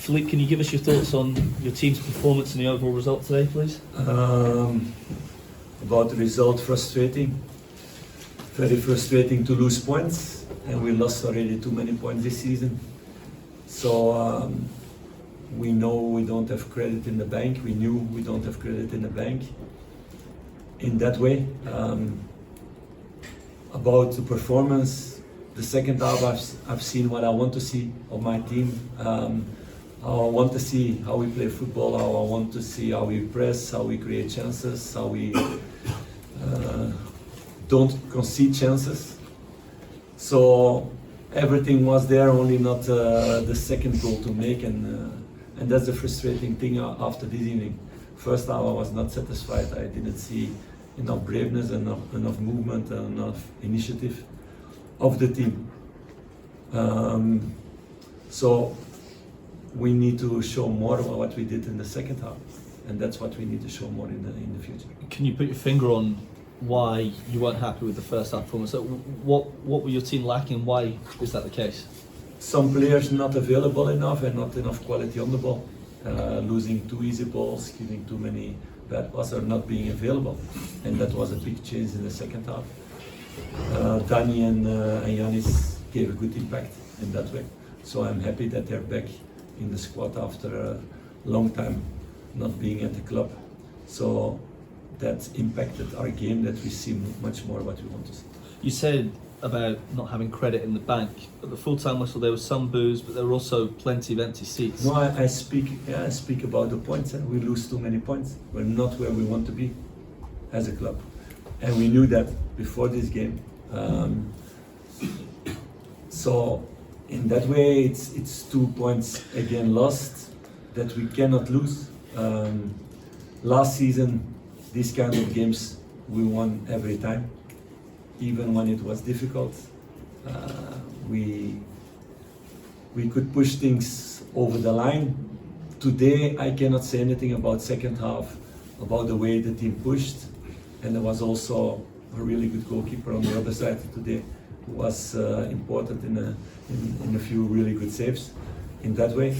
Philippe, can you give us your thoughts on your team's performance and the overall result today, please? About the result, frustrating. Very frustrating to lose points, and we lost already too many points this season. So we know we don't have credit in the bank. We knew we don't have credit in the bank. In that way, about the performance, the second half I've seen what I want to see of my team. How I want to see how we play football, how I want to see how we press, how we create chances, how we don't concede chances. So everything was there, only not the second goal to make, and that's the frustrating thing after this evening. First half I was not satisfied. I didn't see enough braveness, enough movement, enough initiative of the team. So we need to show more of what we did in the second half, and that's what we need to show more in the future. Can you put your finger on why you weren't happy with the first half performance? So what were your team lacking? Why is that the case? Some players not available enough and not enough quality on the ball. Losing too easy balls, giving too many bad passes, or not being available, and that was a big change in the second half. Danny and Yanis gave a good impact in that way, so I'm happy that they're back in the squad after a long time not being at the club. So that impacted our game, that we see much more what we want to see. You said about not having credit in the bank. At the full-time whistle there was some boos, but there were also plenty of empty seats. No, I speak about the points. We lose too many points. We're not where we want to be as a club, and we knew that before this game. So in that way, it's 2 points again lost that we cannot lose. Last season, these kind of games we won every time, even when it was difficult. We could push things over the line. Today, I cannot say anything about second half, about the way the team pushed, and there was also a really good goalkeeper on the other side today, who was important in a few really good saves in that way.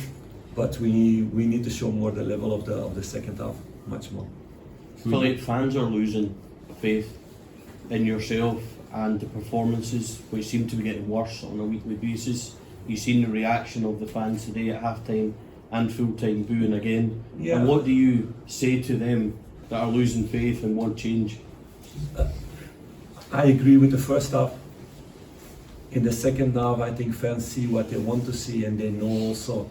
But we need to show more the level of the second half, much more. Philippe, fans are losing faith in yourself and the performances, which seem to be getting worse on a weekly basis. You've seen the reaction of the fans today at half-time and full-time booing again. Yeah. And what do you say to them that are losing faith and want change? I agree with the first half. In the second half, I think fans see what they want to see, and they know also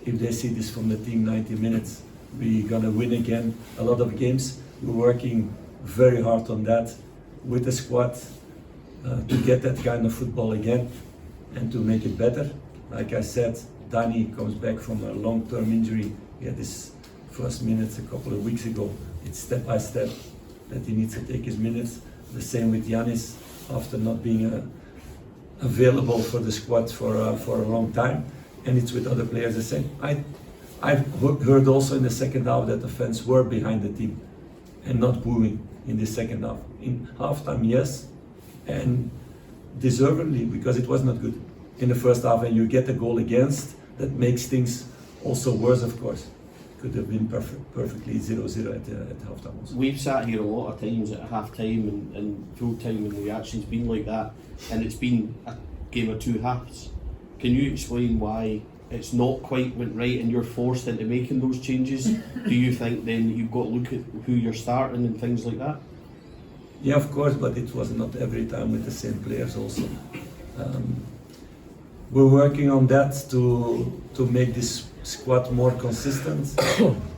if they see this from the team 90 minutes, we're gonna win again a lot of games. We're working very hard on that with the squad to get that kind of football again and to make it better. Like I said, Danny comes back from a long-term injury. He had his first minutes a couple of weeks ago. It's step by step that he needs to take his minutes. The same with Yanis, after not being available for the squad for a long time, and it's with other players the same. I've heard also in the second half that the fans were behind the team and not booing in the second half. In halftime, yes, and deservedly, because it was not good in the first half, and you get a goal against, that makes things also worse, of course. Could have been perfectly 0-0 at halftime also. We've sat here a lot of times at half-time and full-time, and the reaction's been like that, and it's been a game of two halves. Can you explain why it's not quite went right and you're forced into making those changes? Do you think then that you've got to look at who you're starting and things like that? Yeah, of course, but it was not every time with the same players also. We're working on that to make this squad more consistent.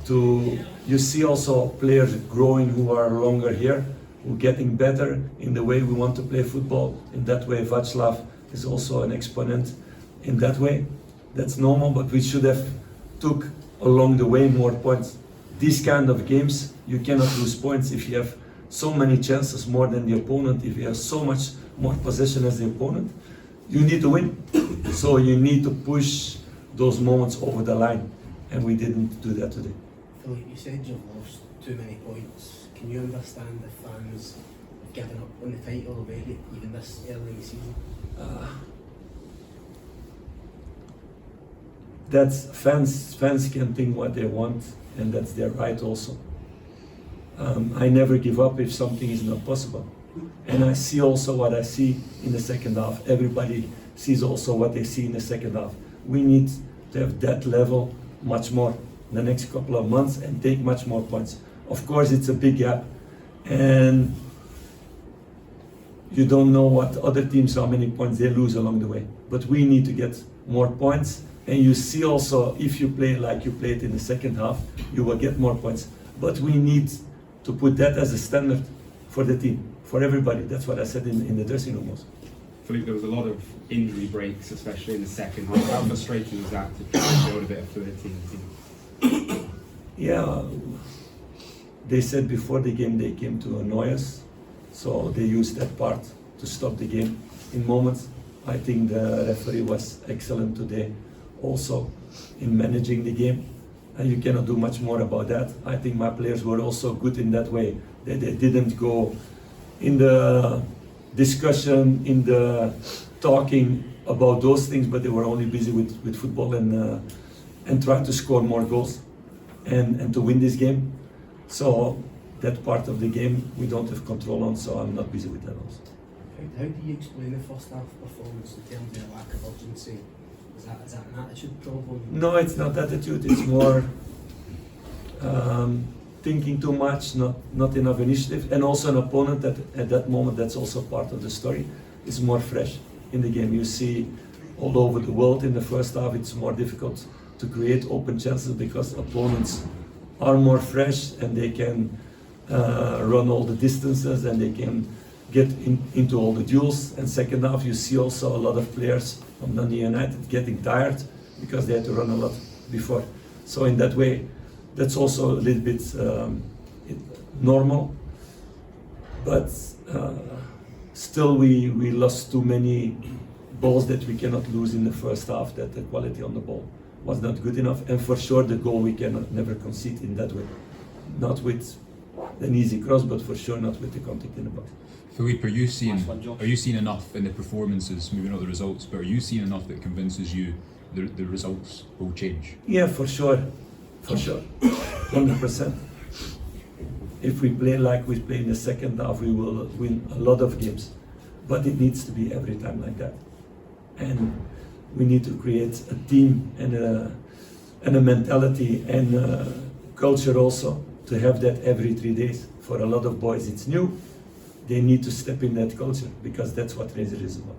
You see also players growing who are longer here, who are getting better in the way we want to play football. In that way, Vaclav is also an exponent in that way. That's normal, but we should have took along the way more points. These kind of games, you cannot lose points if you have so many chances more than the opponent, if you have so much more possession as the opponent. You need to win. So you need to push those moments over the line, and we didn't do that today. Philippe, you said you've lost too many points. Can you understand the fans have given up on the title already, even this early in the season? that's fans can think what they want, and that's their right also. I never give up if something is not possible, and I see also what I see in the second half. Everybody sees also what they see in the second half. We need to have that level much more in the next couple of months and take much more points. Of course, it's a big gap, and you don't know what other teams, how many points they lose along the way. But we need to get more points, and you see also if you play like you played in the second half, you will get more points. But we need to put that as a standard for the team, for everybody. That's what I said in the dressing room also. Philippe, there was a lot of injury breaks, especially in the second half. How frustrating was that to try and build a bit of fluidity in the team? Yeah, they said before the game they came to annoy us, so they used that part to stop the game in moments. I think the referee was excellent today also in managing the game, and you cannot do much more about that. I think my players were also good in that way. They didn't go in the discussion, in the talking about those things, but they were only busy with football and trying to score more goals and to win this game. So that part of the game we don't have control on, so I'm not busy with that also. How do you explain the first half performance in terms of the lack of urgency? Is that an attitude problem? No, it's not attitude, it's more thinking too much, not enough initiative, and also an opponent that at that moment, that's also part of the story, is more fresh in the game. You see all over the world in the first half it's more difficult to create open chances because opponents are more fresh and they can run all the distances and they can get into all the duels. And second half you see also a lot of players from Dundee United getting tired because they had to run a lot before. So in that way, that's also a little bit normal, but still we lost too many balls that we cannot lose in the first half, that the quality on the ball was not good enough, and for sure the goal we cannot never concede in that way. Not with an easy cross, but for sure not with the contact in the box. Philippe, are you seeing enough in the performances, maybe not the results, but are you seeing enough that convinces you the results will change? Yeah, for sure, 100%. If we play like we play in the second half, we will win a lot of games, but it needs to be every time like that. And we need to create a team and a mentality and a culture also to have that every 3 days. For a lot of boys it's new, they need to step in that culture because that's what Razor is about.